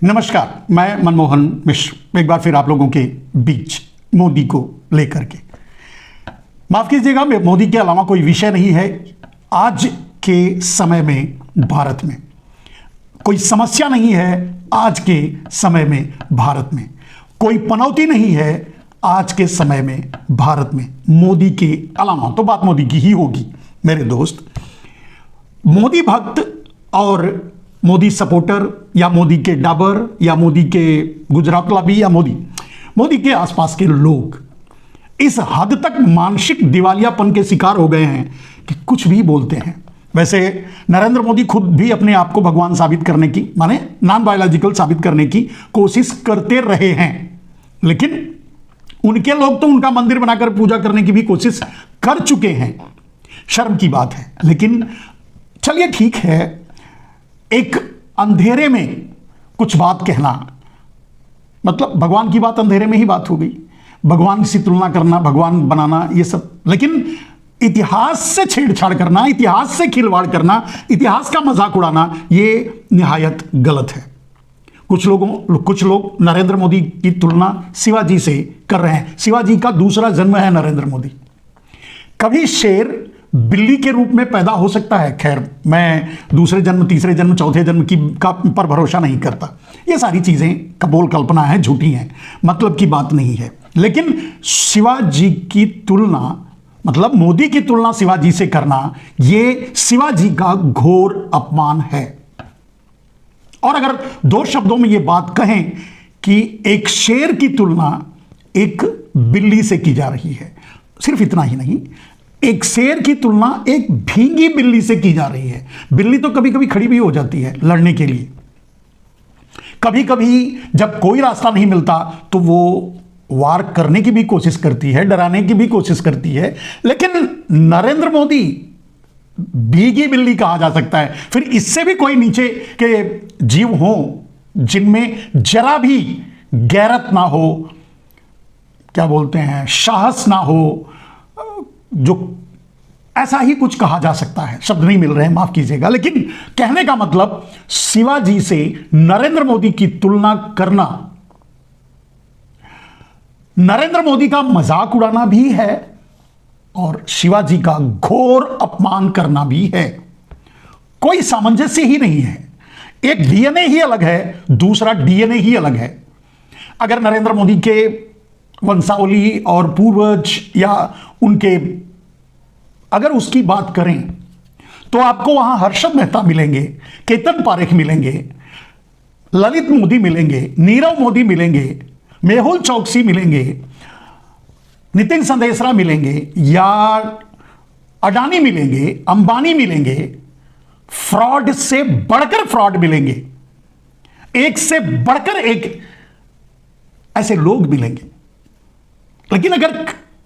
नमस्कार, मैं मनमोहन मिश्र एक बार फिर आप लोगों के बीच मोदी को लेकर के। माफ कीजिएगा, मोदी के अलावा कोई विषय नहीं है आज के समय में। भारत में कोई समस्या नहीं है आज के समय में। भारत में कोई पनौती नहीं है आज के समय में। भारत में मोदी के अलावा तो बात मोदी की ही होगी। मेरे दोस्त, मोदी भक्त और मोदी सपोर्टर या मोदी के डाबर या मोदी के गुजरात लाबी या मोदी के आसपास के लोग इस हद तक मानसिक दिवालियापन के शिकार हो गए हैं कि कुछ भी बोलते हैं। वैसे नरेंद्र मोदी खुद भी अपने आप को भगवान साबित करने की, माने नॉन बायोलॉजिकल साबित करने की कोशिश करते रहे हैं, लेकिन उनके लोग तो उनका मंदिर बनाकर पूजा करने की भी कोशिश कर चुके हैं। शर्म की बात है। लेकिन चलिए ठीक है, एक अंधेरे में कुछ बात कहना, मतलब भगवान की बात अंधेरे में ही बात हो गई। भगवान से तुलना करना, भगवान बनाना, ये सब। लेकिन इतिहास से छेड़छाड़ करना, इतिहास से खिलवाड़ करना, इतिहास का मजाक उड़ाना, ये निहायत गलत है। कुछ लोग नरेंद्र मोदी की तुलना शिवाजी से कर रहे हैं। शिवाजी का दूसरा जन्म है नरेंद्र मोदी। कभी शेर बिल्ली के रूप में पैदा हो सकता है। खैर, मैं दूसरे जन्म, तीसरे जन्म, चौथे जन्म की पर भरोसा नहीं करता। ये सारी चीजें कपोल कल्पना है, झूठी हैं, मतलब की बात नहीं है। लेकिन शिवाजी की तुलना, मतलब मोदी की तुलना शिवाजी से करना, ये शिवाजी का घोर अपमान है। और अगर दो शब्दों में यह बात कहें कि एक शेर की तुलना एक बिल्ली से की जा रही है, सिर्फ इतना ही नहीं, एक शेर की तुलना एक भींगी बिल्ली से की जा रही है। बिल्ली तो कभी कभी खड़ी भी हो जाती है लड़ने के लिए। कभी कभी जब कोई रास्ता नहीं मिलता तो वो वार करने की भी कोशिश करती है, डराने की भी कोशिश करती है। लेकिन नरेंद्र मोदी भीगी बिल्ली कहा जा सकता है। फिर इससे भी कोई नीचे के जीव हो जिनमें जरा भी गैरत ना हो, क्या बोलते हैं, साहस ना हो, जो ऐसा ही कुछ कहा जा सकता है। शब्द नहीं मिल रहे हैं, माफ कीजिएगा। लेकिन कहने का मतलब, शिवाजी से नरेंद्र मोदी की तुलना करना नरेंद्र मोदी का मजाक उड़ाना भी है और शिवाजी का घोर अपमान करना भी है। कोई सामंजस्य ही नहीं है। एक डीएनए ही अलग है, दूसरा डीएनए ही अलग है। अगर नरेंद्र मोदी के वंशावली और पूर्वज या उनके अगर उसकी बात करें तो आपको वहां हर्षद मेहता मिलेंगे, केतन पारेख मिलेंगे, ललित मोदी मिलेंगे, नीरव मोदी मिलेंगे, मेहुल चौकसी मिलेंगे, नितिन संदेशरा मिलेंगे, या अडानी मिलेंगे, अंबानी मिलेंगे। फ्रॉड से बढ़कर फ्रॉड मिलेंगे, एक से बढ़कर एक ऐसे लोग मिलेंगे। लेकिन अगर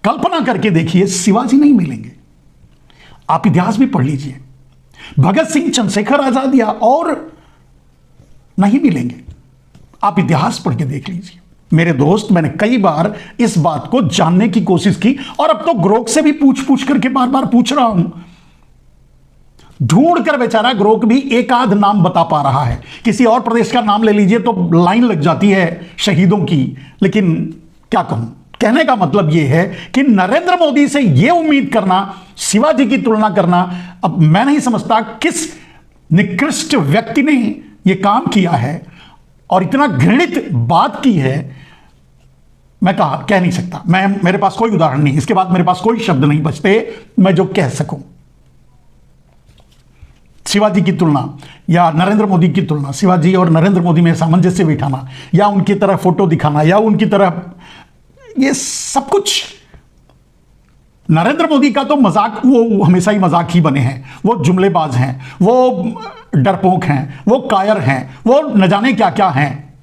कल्पना करके देखिए, शिवाजी नहीं मिलेंगे। आप इतिहास भी पढ़ लीजिए, भगत सिंह, चंद्रशेखर आजाद या और नहीं मिलेंगे। आप इतिहास पढ़ के देख लीजिए। मेरे दोस्त, मैंने कई बार इस बात को जानने की कोशिश की और अब तो ग्रोक से भी पूछ करके बार बार पूछ रहा हूं। ढूंढ कर बेचारा ग्रोक भी एक आध नाम बता पा रहा है। किसी और प्रदेश का नाम ले लीजिए तो लाइन लग जाती है शहीदों की। लेकिन क्या कहूं, कहने का मतलब यह है कि नरेंद्र मोदी से यह उम्मीद करना, शिवाजी की तुलना करना, अब मैं नहीं समझता किस निकृष्ट व्यक्ति ने यह काम किया है और इतना घृणित बात की है। मैं कह नहीं सकता। मेरे पास कोई उदाहरण नहीं, इसके बाद मेरे पास कोई शब्द नहीं बचते मैं जो कह सकूं। शिवाजी की तुलना या नरेंद्र मोदी की तुलना, शिवाजी और नरेंद्र मोदी में सामंजस्य बिठाना या उनकी तरह फोटो दिखाना या उनकी तरह, ये सब कुछ नरेंद्र मोदी का तो मजाक, वो हमेशा ही मजाक ही बने हैं। वो जुमलेबाज हैं, वो डरपोक हैं, वो कायर हैं, वो न जाने क्या क्या हैं,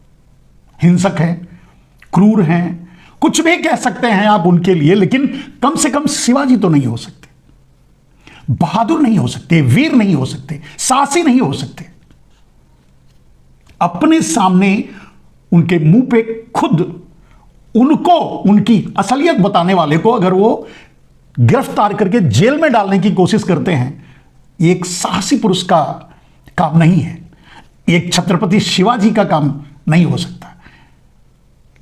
हिंसक हैं, क्रूर हैं, कुछ भी कह सकते हैं आप उनके लिए। लेकिन कम से कम शिवाजी तो नहीं हो सकते, बहादुर नहीं हो सकते, वीर नहीं हो सकते, साहसी नहीं हो सकते। अपने सामने उनके मुंह पे खुद उनको, उनकी असलियत बताने वाले को अगर वो गिरफ्तार करके जेल में डालने की कोशिश करते हैं, ये एक साहसी पुरुष का काम नहीं है, एक छत्रपति शिवाजी का काम नहीं हो सकता।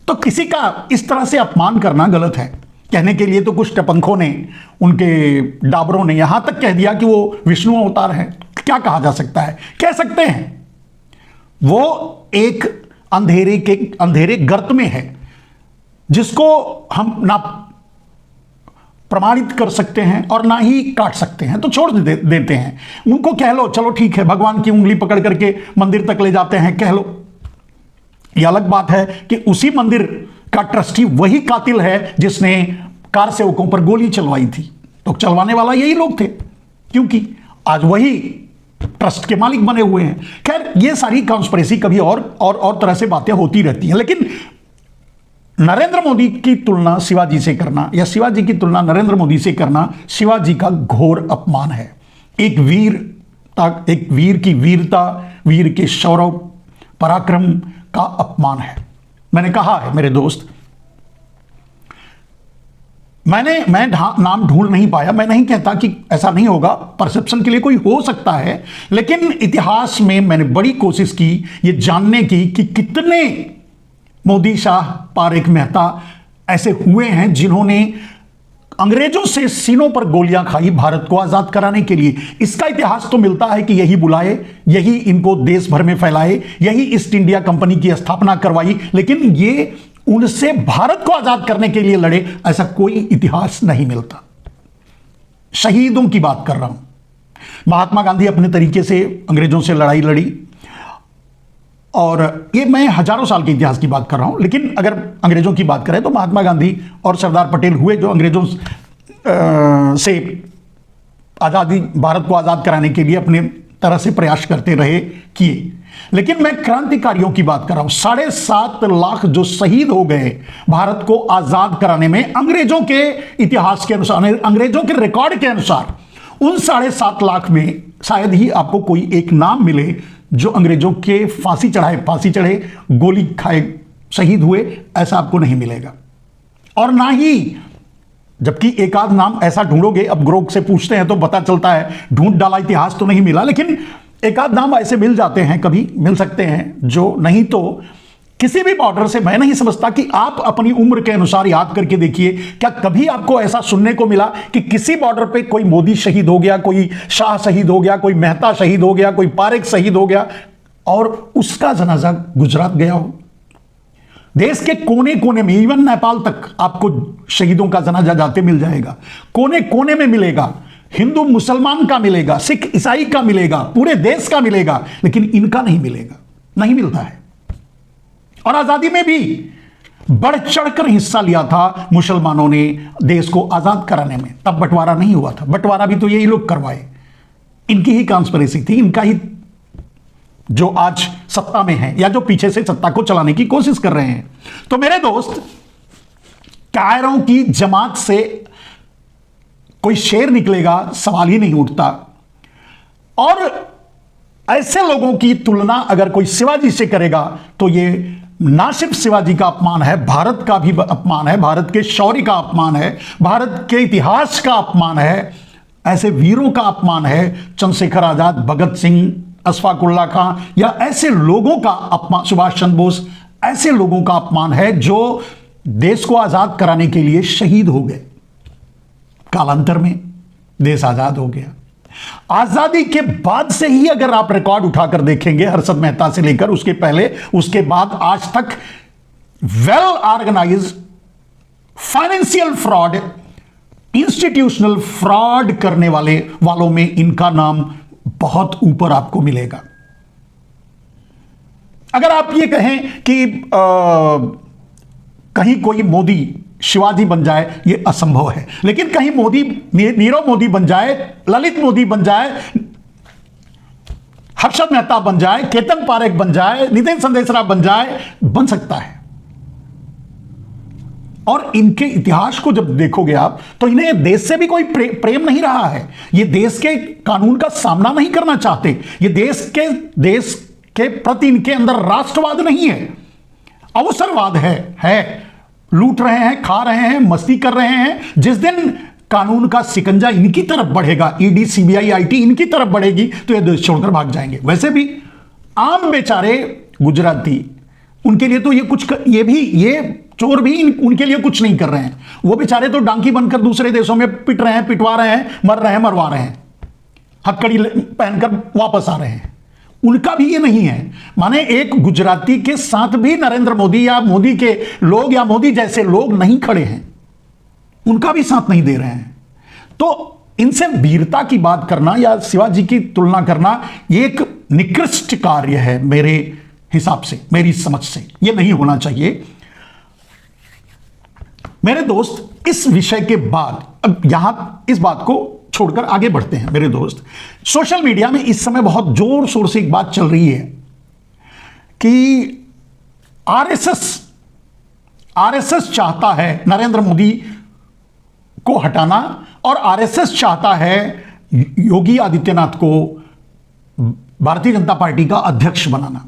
तो किसी का इस तरह से अपमान करना गलत है। कहने के लिए तो कुछ टपंखों ने, उनके डाबरों ने यहां तक कह दिया कि वो विष्णु अवतार है। क्या कहा जा सकता है? कह सकते हैं। वो एक अंधेरे गर्त में है जिसको हम ना प्रमाणित कर सकते हैं और ना ही काट सकते हैं, तो छोड़ देते हैं उनको। कह लो चलो ठीक है, भगवान की उंगली पकड़ करके मंदिर तक ले जाते हैं, कह लो। यह अलग बात है कि उसी मंदिर का ट्रस्टी वही कातिल है जिसने कार सेवकों पर गोली चलवाई थी। तो चलवाने वाला यही लोग थे, क्योंकि आज वही ट्रस्ट के मालिक बने हुए हैं। खैर, ये सारी कॉन्स्पिरेसी कभी और तरह से बातें होती रहती हैं। लेकिन नरेंद्र मोदी की तुलना शिवाजी से करना या शिवाजी की तुलना नरेंद्र मोदी से करना शिवाजी का घोर अपमान है। एक वीर की वीरता, वीर के शौर्य पराक्रम का अपमान है। मैंने कहा है मेरे दोस्त, मैं नाम ढूंढ नहीं पाया। मैं नहीं कहता कि ऐसा नहीं होगा, परसेप्शन के लिए कोई हो सकता है, लेकिन इतिहास में मैंने बड़ी कोशिश की ये जानने की कि कितने मोदी, शाह, पारेख, मेहता ऐसे हुए हैं जिन्होंने अंग्रेजों से सीनों पर गोलियां खाई भारत को आजाद कराने के लिए। इसका इतिहास तो मिलता है कि यही बुलाए, यही इनको देश भर में फैलाए, यही ईस्ट इंडिया कंपनी की स्थापना करवाई, लेकिन ये उनसे भारत को आजाद करने के लिए लड़े, ऐसा कोई इतिहास नहीं मिलता। शहीदों की बात कर रहा हूं। महात्मा गांधी अपने तरीके से अंग्रेजों से लड़ाई लड़ी, और ये मैं हजारों साल के इतिहास की बात कर रहा हूं। लेकिन अगर अंग्रेजों की बात करें तो महात्मा गांधी और सरदार पटेल हुए जो अंग्रेजों से आजादी, भारत को आजाद कराने के लिए अपने तरह से प्रयास करते रहे, किए। लेकिन मैं क्रांतिकारियों की बात कर रहा हूं। 7.5 लाख जो शहीद हो गए भारत को आजाद कराने में, अंग्रेजों के इतिहास के अनुसार, अंग्रेजों के रिकॉर्ड के अनुसार, उन 7.5 लाख में शायद ही आपको कोई एक नाम मिले जो अंग्रेजों के फांसी चढ़े, गोली खाए, शहीद हुए, ऐसा आपको नहीं मिलेगा। और ना ही, जबकि एक आध नाम ऐसा ढूंढोगे, अब ग्रोक से पूछते हैं तो पता चलता है, ढूंढ डाला, इतिहास तो नहीं मिला, लेकिन एक आध नाम ऐसे मिल जाते हैं, कभी मिल सकते हैं, जो नहीं तो किसी भी बॉर्डर से मैं नहीं समझता कि आप अपनी उम्र के अनुसार याद करके देखिए, क्या कभी आपको ऐसा सुनने को मिला कि किसी बॉर्डर पे कोई मोदी शहीद हो गया, कोई शाह शहीद हो गया, कोई मेहता शहीद हो गया, कोई पारेख शहीद हो गया और उसका जनाजा गुजरात गया हो? देश के कोने कोने में, इवन नेपाल तक आपको शहीदों का जनाजा जाते मिल जाएगा। कोने कोने में मिलेगा, हिंदू मुसलमान का मिलेगा, सिख ईसाई का मिलेगा, पूरे देश का मिलेगा, लेकिन इनका नहीं मिलेगा, नहीं मिलता है। और आजादी में भी बढ़ चढ़कर हिस्सा लिया था मुसलमानों ने देश को आजाद कराने में। तब बंटवारा नहीं हुआ था, बंटवारा भी तो यही लोग करवाए, इनकी ही कॉन्स्पिरेसी थी, इनका ही, जो आज सत्ता में है या जो पीछे से सत्ता को चलाने की कोशिश कर रहे हैं। तो मेरे दोस्त, कायरों की जमात से कोई शेर निकलेगा सवाल ही नहीं उठता। और ऐसे लोगों की तुलना अगर कोई शिवाजी से करेगा तो ये ना सिर्फ शिवाजी का अपमान है, भारत का भी अपमान है, भारत के शौर्य का अपमान है, भारत के इतिहास का अपमान है, ऐसे वीरों का अपमान है, चंद्रशेखर आजाद, भगत सिंह, अशफाक उल्लाह खां, या ऐसे लोगों का अपमान, सुभाष चंद्र बोस, ऐसे लोगों का अपमान है जो देश को आजाद कराने के लिए शहीद हो गए। कालांतर में देश आजाद हो गया। आजादी के बाद से ही अगर आप रिकॉर्ड उठाकर देखेंगे, हर्षद मेहता से लेकर उसके पहले, उसके बाद आज तक, well organised financial fraud, institutional fraud करने वालों में इनका नाम बहुत ऊपर आपको मिलेगा। अगर आप ये कहें कि कहीं कोई मोदी शिवाजी बन जाए, ये असंभव है, लेकिन कहीं मोदी नीरव मोदी बन जाए, ललित मोदी बन जाए, हर्षद मेहता बन जाए, केतन पारेख बन जाए, नितिन संदेशरा बन जाए, बन सकता है। और इनके इतिहास को जब देखोगे आप तो इन्हें देश से भी कोई प्रेम नहीं रहा है। ये देश के कानून का सामना नहीं करना चाहते। ये देश के प्रति इनके अंदर राष्ट्रवाद नहीं है, अवसरवाद है। लूट रहे हैं, खा रहे हैं, मस्ती कर रहे हैं। जिस दिन कानून का शिकंजा इनकी तरफ बढ़ेगा, ईडी, सीबीआई, आईटी इनकी तरफ बढ़ेगी, तो ये देश छोड़कर भाग जाएंगे। वैसे भी आम बेचारे गुजराती, उनके लिए तो ये चोर भी उनके लिए कुछ नहीं कर रहे हैं। वो बेचारे तो डांकी बनकर दूसरे देशों में पिट रहे हैं, पिटवा रहे हैं, मर रहे हैं, मरवा रहे हैं, हथकड़ी पहनकर वापस आ रहे हैं। उनका भी ये नहीं है। माने एक गुजराती के साथ भी नरेंद्र मोदी या मोदी के लोग या मोदी जैसे लोग नहीं खड़े हैं, उनका भी साथ नहीं दे रहे हैं। तो इनसे वीरता की बात करना या शिवाजी की तुलना करना ये एक निकृष्ट कार्य है मेरे हिसाब से, मेरी समझ से। ये नहीं होना चाहिए। मेरे दोस्त, इस विषय के बाद अब यहां इस बात को छोड़कर आगे बढ़ते हैं। मेरे दोस्त, सोशल मीडिया में इस समय बहुत जोर शोर से एक बात चल रही है कि आरएसएस चाहता है नरेंद्र मोदी को हटाना और आरएसएस चाहता है योगी आदित्यनाथ को भारतीय जनता पार्टी का अध्यक्ष बनाना।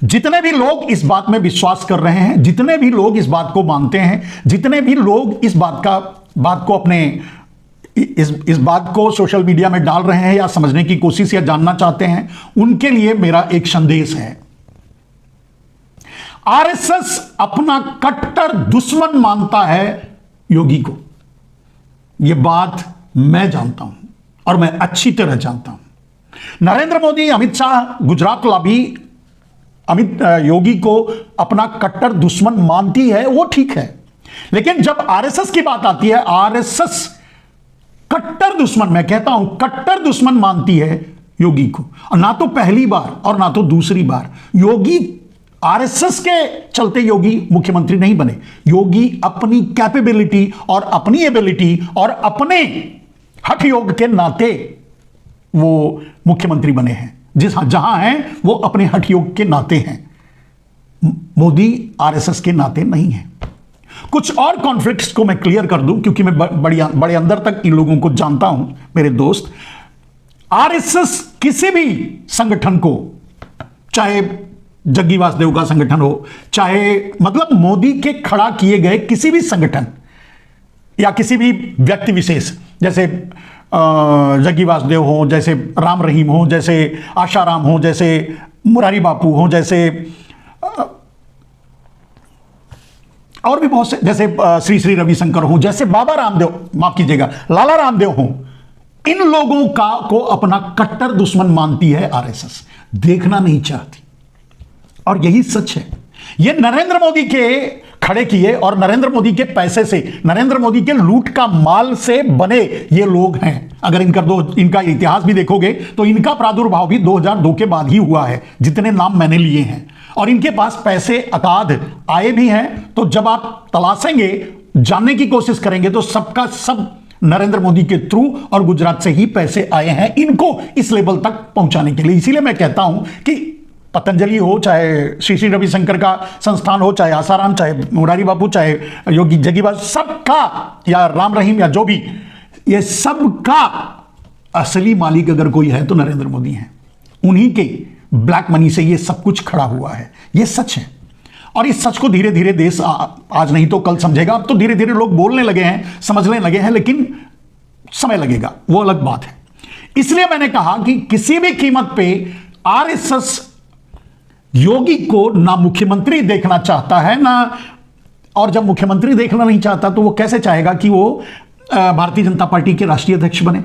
जितने भी लोग इस बात में विश्वास कर रहे हैं, जितने भी लोग इस बात को मानते हैं, जितने भी लोग इस बात को सोशल मीडिया में डाल रहे हैं या समझने की कोशिश या जानना चाहते हैं, उनके लिए मेरा एक संदेश है। आरएसएस अपना कट्टर दुश्मन मानता है योगी को। यह बात मैं जानता हूं और मैं अच्छी तरह जानता हूं। नरेंद्र मोदी, अमित शाह, गुजरात लॉबी योगी को अपना कट्टर दुश्मन मानती है, वो ठीक है। लेकिन जब आरएसएस की बात आती है, आरएसएस कट्टर दुश्मन, मैं कहता हूं कट्टर दुश्मन मानती है योगी को। और ना तो पहली बार और ना तो दूसरी बार योगी, आरएसएस के चलते योगी मुख्यमंत्री नहीं बने। योगी अपनी कैपेबिलिटी और अपनी एबिलिटी और अपने हठ योग के नाते वो मुख्यमंत्री बने हैं। जहां हैं वो अपने हठ योग के नाते हैं। मोदी आरएसएस के नाते नहीं है। कुछ और कॉन्फ्लिक्ट्स को मैं क्लियर कर दूं, क्योंकि मैं बड़े अंदर तक इन लोगों को जानता हूं। मेरे दोस्त, आरएसएस किसी भी संगठन को, चाहे जग्गी वासुदेव का संगठन हो, चाहे मतलब मोदी के खड़ा किए गए किसी भी संगठन या किसी भी व्यक्ति विशेष, जैसे जग्गी वासुदेव हो, जैसे राम रहीम हो, जैसे आशाराम हो, जैसे मुरारी बापू हो, जैसे और भी बहुत से, जैसे श्री श्री रविशंकर हो, जैसे बाबा रामदेव, माफ कीजिएगा, लाला रामदेव हो, इन लोगों को अपना कट्टर दुश्मन मानती है आरएसएस, देखना नहीं चाहती। और यही सच है। ये नरेंद्र मोदी के खड़े किए और नरेंद्र मोदी के पैसे से, नरेंद्र मोदी के लूट का माल से बने ये लोग हैं। अगर इनका इतिहास भी देखोगे तो इनका प्रादुर्भाव भी 2002 के बाद ही हुआ है, जितने नाम मैंने लिए हैं। और इनके पास पैसे अकाध आए भी हैं। तो जब आप तलाशेंगे, जानने की कोशिश करेंगे, तो सबका सब नरेंद्र मोदी के थ्रू और गुजरात से ही पैसे आए हैं इनको इस लेवल तक पहुंचाने के लिए। इसीलिए मैं कहता हूं कि पतंजलि हो, चाहे श्री श्री रविशंकर का संस्थान हो, चाहे आसाराम, चाहे मुरारी बापू, चाहे योगी जग्गी वासुदेव, सबका, या राम रहीम, या जो भी, ये सबका असली मालिक अगर कोई है तो नरेंद्र मोदी हैं। उन्हीं के ब्लैक मनी से ये सब कुछ खड़ा हुआ है। ये सच है। और इस सच को धीरे धीरे देश आज नहीं तो कल समझेगा। अब तो धीरे धीरे लोग बोलने लगे हैं, समझने लगे हैं, लेकिन समय लगेगा, वो अलग बात है। इसलिए मैंने कहा कि किसी भी कीमत पे आरएसएस योगी को ना मुख्यमंत्री देखना चाहता है ना, और जब मुख्यमंत्री देखना नहीं चाहता तो वो कैसे चाहेगा कि वो भारतीय जनता पार्टी के राष्ट्रीय अध्यक्ष बने।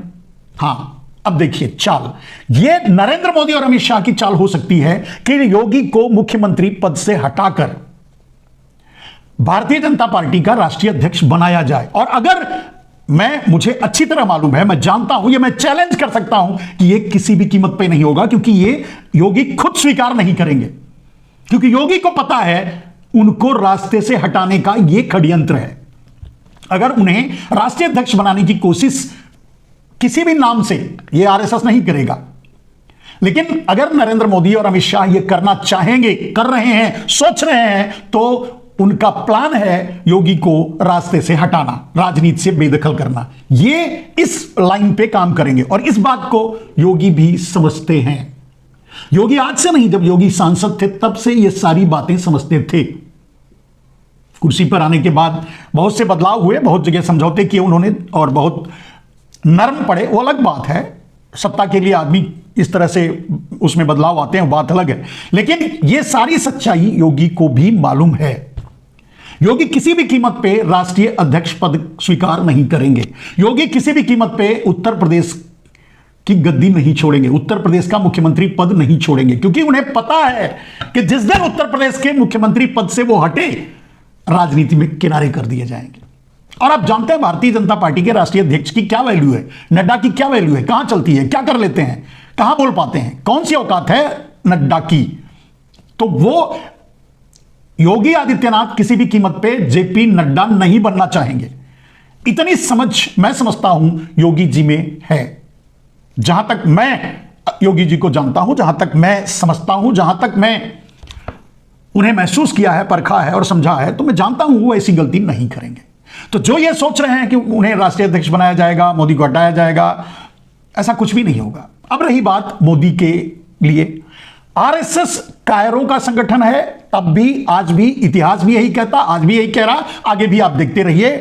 हां, अब देखिए चाल, ये नरेंद्र मोदी और अमित शाह की चाल हो सकती है कि योगी को मुख्यमंत्री पद से हटाकर भारतीय जनता पार्टी का राष्ट्रीय अध्यक्ष बनाया जाए। और अगर मुझे अच्छी तरह मालूम है, मैं जानता हूं, ये मैं चैलेंज कर सकता हूं कि ये किसी भी कीमत पे नहीं होगा, क्योंकि ये योगी खुद स्वीकार नहीं करेंगे। क्योंकि योगी को पता है उनको रास्ते से हटाने का ये षड्यंत्र है। अगर उन्हें राष्ट्रीय अध्यक्ष बनाने की कोशिश किसी भी नाम से, ये आरएसएस नहीं करेगा, लेकिन अगर नरेंद्र मोदी और अमित शाह ये करना चाहेंगे, कर रहे हैं, सोच रहे हैं, तो उनका प्लान है योगी को रास्ते से हटाना, राजनीति से बेदखल करना। ये इस लाइन पे काम करेंगे और इस बात को योगी भी समझते हैं। योगी आज से नहीं, जब योगी सांसद थे तब से ये सारी बातें समझते थे। कुर्सी पर आने के बाद बहुत से बदलाव हुए, बहुत जगह समझौते किए उन्होंने और बहुत नरम पड़े, वो अलग बात है। सत्ता के लिए आदमी इस तरह से उसमें बदलाव आते हैं, बात अलग है। लेकिन यह सारी सच्चाई योगी को भी मालूम है। योगी किसी भी कीमत पे राष्ट्रीय अध्यक्ष पद स्वीकार नहीं करेंगे। योगी किसी भी कीमत पे उत्तर प्रदेश की गद्दी नहीं छोड़ेंगे, उत्तर प्रदेश का मुख्यमंत्री पद नहीं छोड़ेंगे, क्योंकि उन्हें पता है कि जिस दिन उत्तर प्रदेश के मुख्यमंत्री पद से वो हटे, राजनीति में किनारे कर दिए जाएंगे। और आप जानते हैं भारतीय जनता पार्टी के राष्ट्रीय अध्यक्ष की क्या वैल्यू है, नड्डा की क्या वैल्यू है, कहां चलती है, क्या कर लेते हैं, कहां बोल पाते हैं, कौन सी औकात है नड्डा की। तो वो योगी आदित्यनाथ किसी भी कीमत पे जेपी नड्डा नहीं बनना चाहेंगे। इतनी समझ मैं समझता हूं योगी जी में है। जहां तक मैं योगी जी को जानता हूं, जहां तक मैं समझता हूं, जहां तक मैं उन्हें महसूस किया है, परखा है और समझा है, तो मैं जानता हूं वो ऐसी गलती नहीं करेंगे। तो जो ये सोच रहे हैं कि उन्हें राष्ट्रीय अध्यक्ष बनाया जाएगा, मोदी को हटाया जाएगा, ऐसा कुछ भी नहीं होगा। अब रही बात मोदी के लिए, आरएसएस कायरों का संगठन है, तब भी आज भी इतिहास भी यही कहता, आज भी यही कह रहा, आगे भी आप देखते रहिए।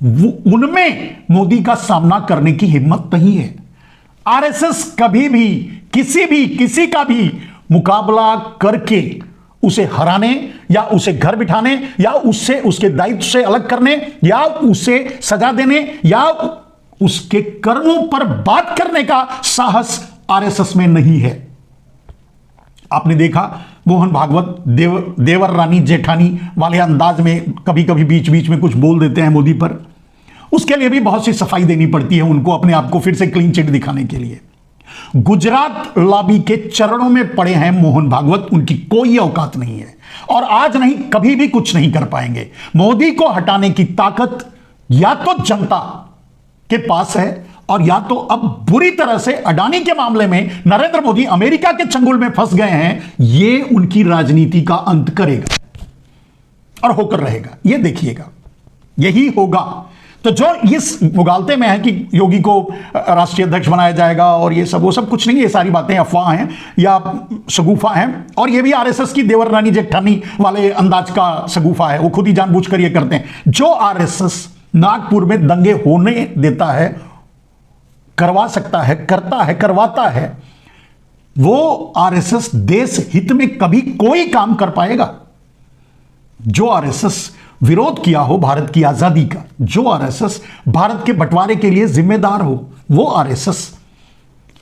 उनमें मोदी का सामना करने की हिम्मत नहीं है। आरएसएस कभी भी किसी का भी मुकाबला करके उसे हराने या उसे घर बिठाने या उससे उसके दायित्व से अलग करने या उसे सजा देने या उसके कर्मों पर बात करने का साहस आरएसएस में नहीं है। आपने देखा मोहन भागवत देवर रानी जेठानी वाले अंदाज में कभी कभी बीच बीच में कुछ बोल देते हैं मोदी पर। उसके लिए भी बहुत सी सफाई देनी पड़ती है उनको, अपने आप को फिर से क्लीन चिट दिखाने के लिए। गुजरात लॉबी के चरणों में पड़े हैं मोहन भागवत, उनकी कोई औकात नहीं है और आज नहीं कभी भी कुछ नहीं कर पाएंगे। मोदी को हटाने की ताकत या तो जनता के पास है और या तो अब बुरी तरह से अडानी के मामले में नरेंद्र मोदी अमेरिका के चंगुल में फंस गए हैं। यह उनकी राजनीति का अंत करेगा और होकर रहेगा, यह देखिएगा, यही होगा। तो जो इस मुगालते में है कि योगी को राष्ट्रीय अध्यक्ष बनाया जाएगा और ये सब, वो सब कुछ नहीं है, ये सारी बातें अफवाह हैं या शगुफा हैं। और ये भी आरएसएस की देवर रानी जेठानी वाले अंदाज का शगुफा है, वो खुद ही जानबूझकर ये करते हैं। जो आरएसएस नागपुर में दंगे होने देता है, करवा सकता है, करता है, करवाता है, वो आरएसएस देश हित में कभी कोई काम कर पाएगा। जो आरएसएस विरोध किया हो भारत की आजादी का, जो आरएसएस भारत के बंटवारे के लिए जिम्मेदार हो, वो आरएसएस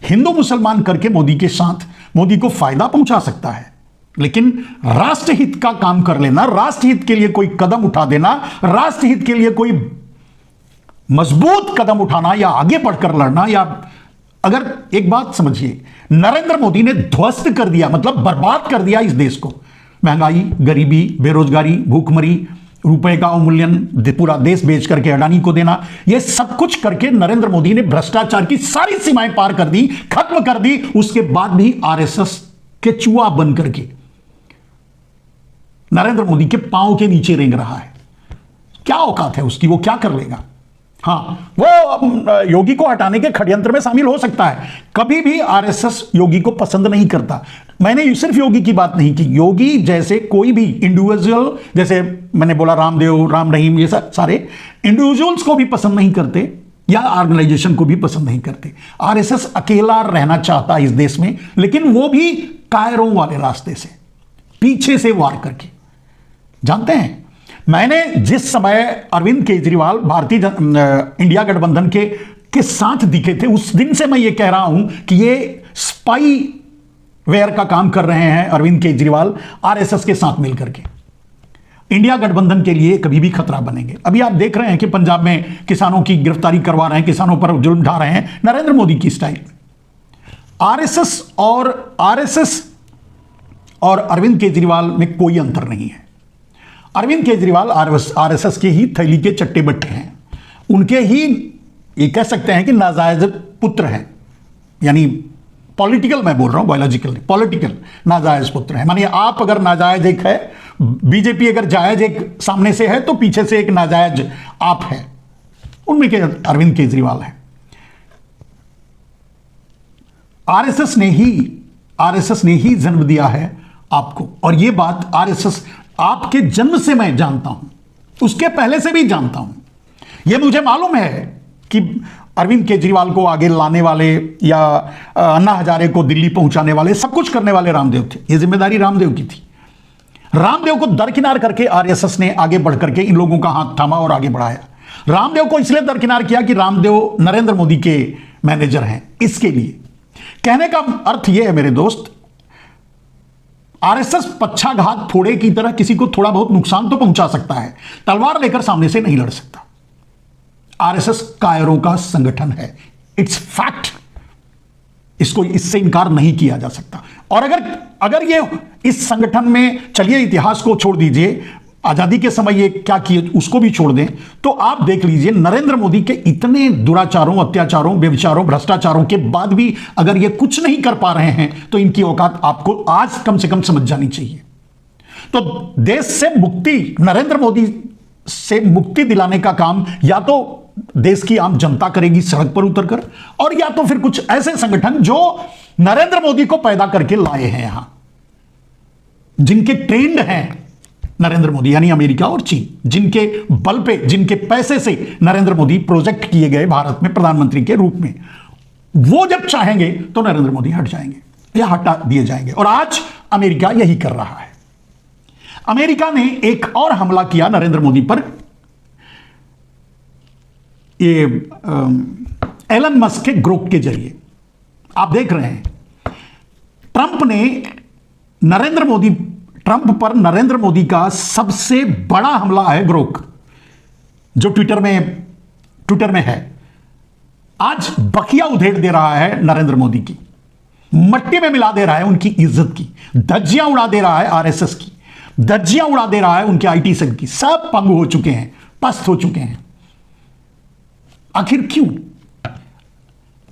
हिंदू मुसलमान करके मोदी के साथ मोदी को फायदा पहुंचा सकता है। लेकिन राष्ट्रहित का काम कर लेना, राष्ट्रहित के लिए कोई कदम उठा देना, राष्ट्रहित के लिए कोई मजबूत कदम उठाना या आगे बढ़कर लड़ना, या अगर एक बात समझिए, नरेंद्र मोदी ने ध्वस्त कर दिया, मतलब बर्बाद कर दिया इस देश को। महंगाई, गरीबी, बेरोजगारी, भूखमरी, रुपए का अवमूल्यन, पूरा देश बेच करके अडानी को देना, यह सब कुछ करके नरेंद्र मोदी ने भ्रष्टाचार की सारी सीमाएं पार कर दी, खत्म कर दी। उसके बाद भी आरएसएस के चूहा बन करके नरेंद्र मोदी के पांव के नीचे रेंग रहा है। क्या औकात है उसकी, वो क्या कर लेगा। हाँ, वो योगी को हटाने के षड्यंत्र में शामिल हो सकता है। कभी भी आरएसएस योगी को पसंद नहीं करता। मैंने सिर्फ योगी की बात नहीं की, योगी जैसे कोई भी इंडिविजुअल, जैसे मैंने बोला रामदेव, राम रहीम, ये सारे इंडिविजुअल्स को भी पसंद नहीं करते या ऑर्गेनाइजेशन को भी पसंद नहीं करते। आरएसएस अकेला रहना चाहता है इस देश में, लेकिन वो भी कायरों वाले रास्ते से, पीछे से वार करके। जानते हैं, मैंने जिस समय अरविंद केजरीवाल भारतीय इंडिया गठबंधन के साथ दिखे थे, उस दिन से मैं ये कह रहा हूं कि ये स्पाई वेयर का काम कर रहे हैं अरविंद केजरीवाल आरएसएस के साथ मिलकर के। इंडिया गठबंधन के लिए कभी भी खतरा बनेंगे। अभी आप देख रहे हैं कि पंजाब में किसानों की गिरफ्तारी करवा रहे हैं, किसानों पर जुल्म ढा रहे हैं नरेंद्र मोदी की स्टाइल में। आरएसएस और अरविंद केजरीवाल में कोई अंतर नहीं है। अरविंद केजरीवाल आरएसएस के ही थैली के चट्टे बट्टे हैं, उनके ही ये कह सकते हैं कि नाजायज पुत्र हैं। यानी पॉलिटिकल मैं बोल रहा हूं, बायोलॉजिकल नहीं, पॉलिटिकल नाजायज पुत्र हैं। मानिए आप अगर नाजायज एक है, बीजेपी अगर जायज एक सामने से है, तो पीछे से एक नाजायज आप है, उनमें के अरविंद केजरीवाल है। आरएसएस ने ही जन्म दिया है आपको, और यह बात आरएसएस आपके जन्म से मैं जानता हूं, उसके पहले से भी जानता हूं। यह मुझे मालूम है कि अरविंद केजरीवाल को आगे लाने वाले या अन्ना हजारे को दिल्ली पहुंचाने वाले, सब कुछ करने वाले रामदेव थे। ये जिम्मेदारी रामदेव की थी। रामदेव को दरकिनार करके आरएसएस ने आगे बढ़ करके इन लोगों का हाथ थामा और आगे बढ़ाया। रामदेव को इसलिए दरकिनार किया कि रामदेव नरेंद्र मोदी के मैनेजर हैं। इसके लिए कहने का अर्थ यह है मेरे दोस्त, आरएसएस पक्षाघात फोड़े की तरह किसी को थोड़ा बहुत नुकसान तो पहुंचा सकता है, तलवार लेकर सामने से नहीं लड़ सकता। आरएसएस कायरों का संगठन है, इट्स फैक्ट, इसको इससे इनकार नहीं किया जा सकता। और अगर ये इस संगठन में, चलिए इतिहास को छोड़ दीजिए, आजादी के समय ये क्या किए उसको भी छोड़ दें, तो आप देख लीजिए नरेंद्र मोदी के इतने दुराचारों, अत्याचारों, व्यभिचारों, भ्रष्टाचारों के बाद भी अगर ये कुछ नहीं कर पा रहे हैं तो इनकी औकात आपको आज कम से कम समझ जानी चाहिए। तो देश से मुक्ति, नरेंद्र मोदी से मुक्ति दिलाने का काम या तो देश की आम जनता करेगी सड़क पर उतरकर, और या तो फिर कुछ ऐसे संगठन जो नरेंद्र मोदी को पैदा करके लाए हैं यहां, जिनके ट्रेंड हैं नरेंद्र मोदी, यानी अमेरिका और चीन, जिनके बल पे, जिनके पैसे से नरेंद्र मोदी प्रोजेक्ट किए गए भारत में प्रधानमंत्री के रूप में, वो जब चाहेंगे तो नरेंद्र मोदी हट जाएंगे या हटा दिए जाएंगे। और आज अमेरिका यही कर रहा है। अमेरिका ने एक और हमला किया नरेंद्र मोदी पर, ये एलन मस्क के ग्रोक के जरिए। आप देख रहे हैं ट्रंप पर नरेंद्र मोदी का सबसे बड़ा हमला है ग्रोक, जो ट्विटर में है। आज बखिया उधेड़ दे रहा है नरेंद्र मोदी की, मट्टी में मिला दे रहा है उनकी इज्जत की, धज्जियां उड़ा दे रहा है आरएसएस की, धज्जियां उड़ा दे रहा है उनके आईटी सेल की। सब पंगु हो चुके हैं, पस्त हो चुके हैं। आखिर क्यों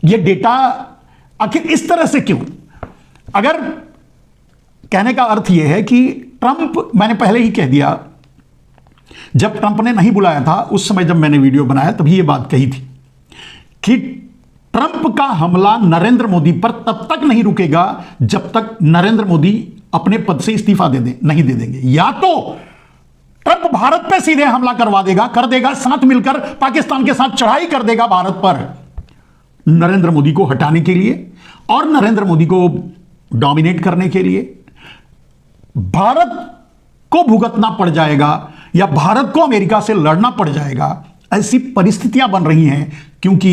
ये डेटा, आखिर इस तरह से क्यों? अगर कहने का अर्थ यह है कि ट्रंप, मैंने पहले ही कह दिया, जब ट्रंप ने नहीं बुलाया था उस समय जब मैंने वीडियो बनाया तभी यह बात कही थी कि ट्रंप का हमला नरेंद्र मोदी पर तब तक नहीं रुकेगा जब तक नरेंद्र मोदी अपने पद से इस्तीफा नहीं दे देंगे। या तो ट्रंप भारत पे सीधे हमला कर देगा, साथ मिलकर पाकिस्तान के साथ चढ़ाई कर देगा भारत पर नरेंद्र मोदी को हटाने के लिए और नरेंद्र मोदी को डोमिनेट करने के लिए। भारत को भुगतना पड़ जाएगा या भारत को अमेरिका से लड़ना पड़ जाएगा, ऐसी परिस्थितियां बन रही हैं क्योंकि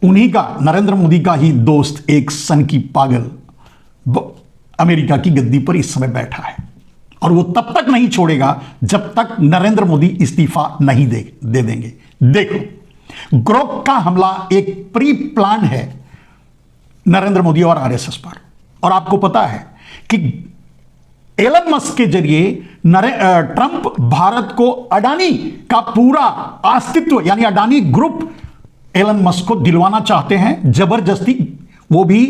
उन्हीं का, नरेंद्र मोदी का ही दोस्त एक सन की पागल अमेरिका की गद्दी पर इस समय बैठा है और वो तब तक नहीं छोड़ेगा जब तक नरेंद्र मोदी इस्तीफा नहीं दे देंगे। देखो, ग्रोक का हमला एक प्री प्लान है नरेंद्र मोदी और आरएसएस पर। और आपको पता है कि एलन मस्क के जरिए ट्रंप भारत को अडानी का पूरा अस्तित्व, यानी अडानी ग्रुप एलन मस्क को दिलवाना चाहते हैं जबरदस्ती। वो भी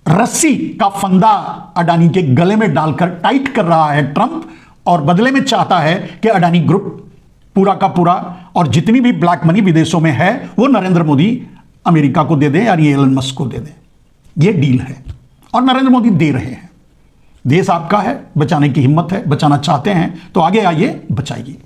रस्सी का फंदा अडानी के गले में डालकर टाइट कर रहा है ट्रंप, और बदले में चाहता है कि अडानी ग्रुप पूरा का पूरा और जितनी भी ब्लैक मनी विदेशों में है वो नरेंद्र मोदी अमेरिका को दे दें, यानी एलन मस्क को दे दें। ये डील है और नरेंद्र मोदी दे रहे हैं। देश आपका है, बचाने की हिम्मत है, बचाना चाहते हैं तो आगे आइए, बचाइए।